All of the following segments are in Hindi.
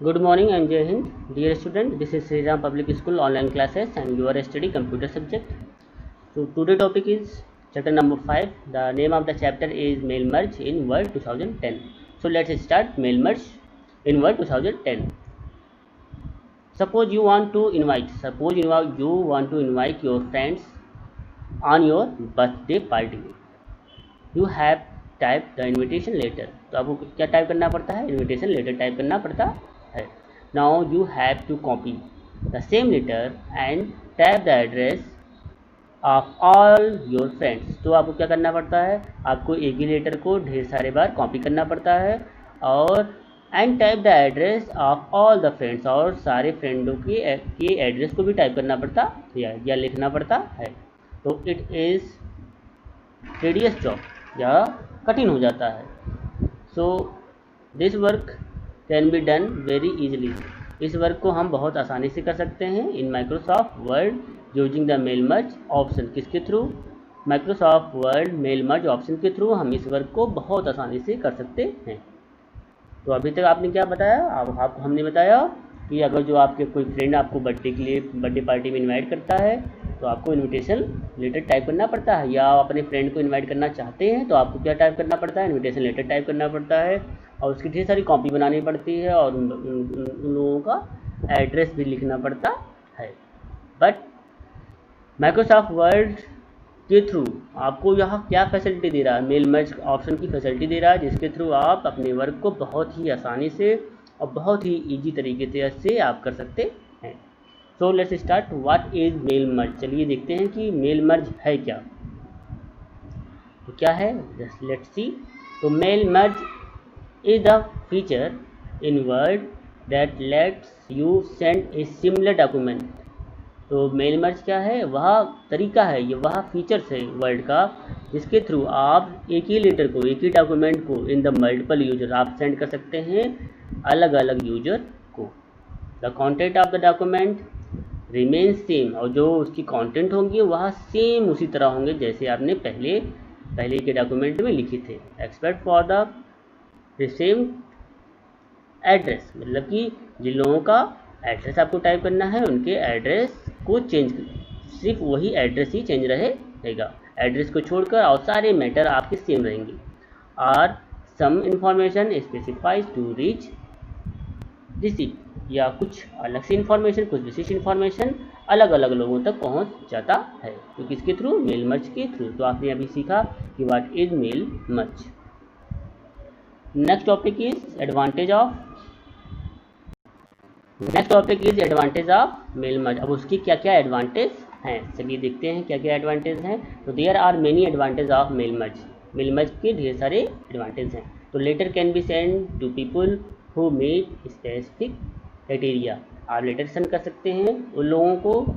Good morning and Jai Hind. Dear student, this is Sri Ram Public School online classes and you are studying computer subject. So today topic is chapter number 5. The name of the chapter is Mail Merge in Word 2010. So let's start Mail Merge in Word 2010. Suppose you want to invite your friends on your birthday party. You have type the invitation letter. तो आपको क्या टाइप करना पड़ता है? इन्विटेशन लेटर टाइप करना पड़ता है. Now you have to copy the same letter and type the address of all your friends. तो आपको क्या करना पड़ता है? आपको एक ही लेटर को ढेर सारे बार कॉपी करना पड़ता है और and type the address of all the friends, और सारे फ्रेंडों के एड्रेस को भी टाइप करना पड़ता या लिखना पड़ता है. तो इट इज़ टेडियस जॉब या कठिन हो जाता है. So this work can be done very easily. इस वर्क को हम बहुत आसानी से कर सकते हैं in Microsoft Word using the mail merge option. किसके through? Microsoft Word mail merge option के थ्रू हम इस वर्क को बहुत आसानी से कर सकते हैं. तो अभी तक आपने क्या बताया? आपको हमने बताया कि अगर जो आपके कोई फ्रेंड आपको बर्थडे पार्टी में इनवाइट करता है तो आपको इनविटेशन लेटर टाइप करना पड़ता है, या आप अपने फ्रेंड को इनवाइट करना चाहते हैं तो आपको क्या टाइप करना पड़ता है? इनविटेशन लेटर टाइप करना पड़ता है और उसकी ढेर सारी कॉपी बनानी पड़ती है और उन लोगों का एड्रेस भी लिखना पड़ता है. बट माइक्रोसॉफ्ट वर्ड के थ्रू आपको यहाँ क्या फैसिलिटी दे रहा है? मेल मर्ज ऑप्शन की फैसिलिटी दे रहा है, जिसके थ्रू आप अपने वर्क को बहुत ही आसानी से और बहुत ही ईजी तरीके से आप कर सकते हैं. So let's start. What is mail merge? चलिए देखते हैं कि मेल मर्ज है क्या. तो क्या है? Just let's see. तो mail merge is the feature in Word that lets you send a similar document. तो मेल मर्ज क्या है? वह तरीका है, ये वह फीचर्स है वर्ड का जिसके थ्रू आप एक ही लेटर को, एक ही डॉक्यूमेंट को इन द मल्टीपल यूजर आप सेंड कर सकते हैं अलग अलग यूजर को. The content of the document remain same, और जो उसकी कंटेंट होंगी वह सेम उसी तरह होंगे जैसे आपने पहले के डॉक्यूमेंट में लिखे थे. Expect for the same address, मतलब कि जिन लोगों का एड्रेस आपको टाइप करना है उनके एड्रेस को चेंज, सिर्फ वही एड्रेस ही चेंज रहेगा. एड्रेस को छोड़कर और सारे मैटर आपके सेम रहेंगे. और some information specifies to reach receive, या कुछ अलग से इंफॉर्मेशन, कुछ विशेष इंफॉर्मेशन अलग अलग लोगों तक पहुंच जाता है. तो किसके थ्रू? मेल मर्ज के थ्रू. तो आपने अभी सीखा कि what is mail merge. Next topic is advantage of mail merge. अब उसकी क्या क्या एडवांटेज हैं चलिए देखते हैं क्या क्या एडवांटेज हैं. तो there are many advantage of mail merge. Mail merge के ढेर सारे एडवांटेज हैं. तो letter can be send to people who meet specific criteria. आप लेटर सेंड कर सकते हैं उन लोगों को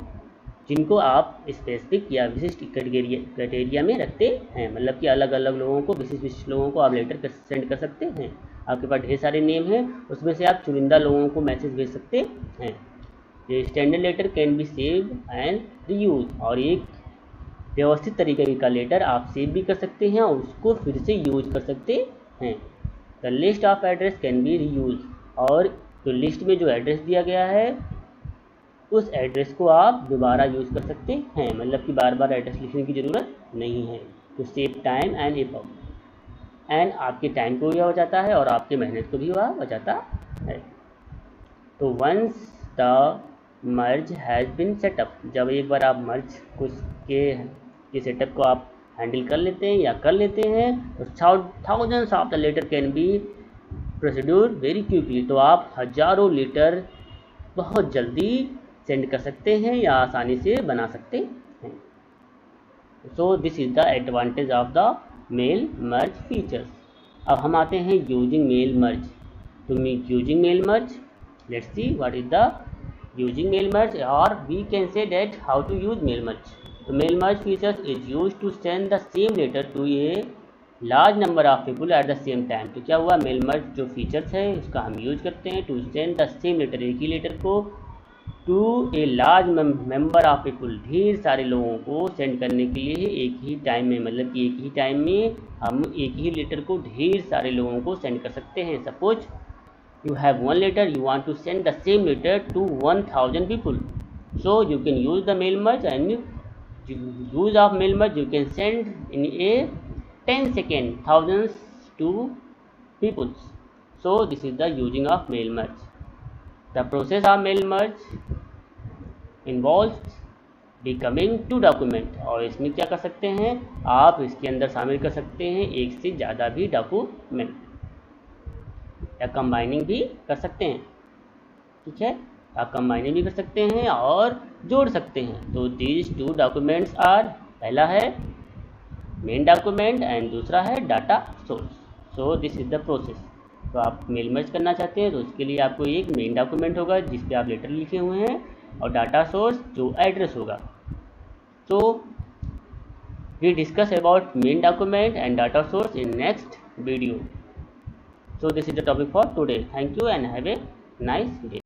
जिनको आप स्पेसिफिक या विशिष्ट क्राइटेरिया में रखते हैं. मतलब कि अलग अलग लोगों को, विशिष्ट लोगों को आप लेटर सेंड कर सकते हैं. आपके पास ढेर सारे नेम हैं, उसमें से आप चुनिंदा लोगों को मैसेज भेज सकते हैं. ये standard letter can be save and reuse, और एक व्यवस्थित तरीके का लेटर आप सेव भी कर सकते हैं और उसको फिर से यूज कर सकते हैं. The list of address can be reuse, और तो लिस्ट में जो एड्रेस दिया गया है उस एड्रेस को आप दोबारा यूज़ कर सकते हैं. मतलब कि बार बार एड्रेस लिखने की ज़रूरत नहीं है. तो save time and effort, and आपके टाइम को भी बचाता है और आपके मेहनत को भी वह बचाता है. तो once the merge has been setup, जब एक बार आप मर्ज के सेटअप को आप हैंडल कर लेते हैं या कर लेते हैं तो thousands of the letter can be procedure very quickly. तो आप हजारों लेटर बहुत जल्दी सेंड कर सकते हैं या आसानी से बना सकते हैं. So this is the advantage of the mail merge features. अब हम आते हैं यूजिंग मेल मर्ज. तो using mail merge, let's see what is the using mail merge, और we can say that how to use mail merge. तो mail merge features is use to send the same letter to a large number of people at the same time. तो क्या हुआ? मेल मर्ज जो फीचर्स है इसका हम यूज करते हैं to send the same letter, एक ही लेटर को to a large member of people, ढेर सारे लोगों को सेंड करने के लिए एक ही टाइम में. मतलब कि एक ही टाइम में हम एक ही लेटर को ढेर सारे लोगों को सेंड कर सकते हैं. Suppose you have one letter, you want to send the same letter to 1000 people, so you can use the mail merge, and use of mail merge you can send in a 10 second thousands to people. So this is the using of mail merge. The process of mail merge involves becoming to document, और इसमें क्या कर सकते हैं आप, इसके अंदर शामिल कर सकते हैं एक से ज़्यादा भी डॉक्यूमेंट, या कंबाइनिंग भी कर सकते हैं। ठीक है, आप कंबाइनिंग भी कर सकते हैं और जोड़ सकते हैं। तो दीज टू डॉक्यूमेंट्स आर, पहला है मेन डॉक्यूमेंट एंड दूसरा है data source. So this is the process. तो आप मेल मर्ज करना चाहते हैं तो उसके लिए आपको एक मेन डॉक्यूमेंट होगा जिस पे आप लेटर लिखे हुए हैं, और डाटा सोर्स जो एड्रेस होगा। So we discuss about main document and data source in next video. So this is the topic for today. Thank you and have a nice day.